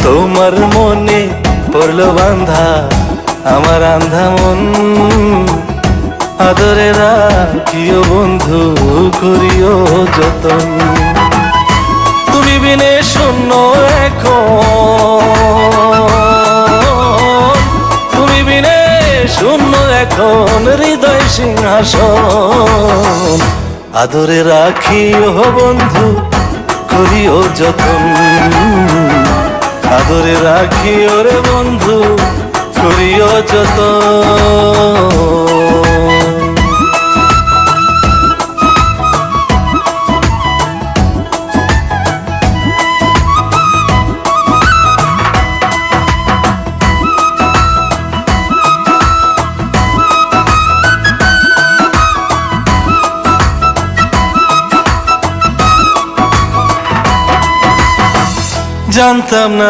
তোমার মনে পড়লো বান্ধা আমার আন্ধা মন, আদরে রাখিও বন্ধু করিও যতন। তুমি বিনে শূন্য এখন, তুমি বিনে শূন্য এখন হৃদয় সিংহাসন, আদরে রাখিও বন্ধু করিও যতন, আদরে রাখিও রে বন্ধু করিও যতন। জানতাম না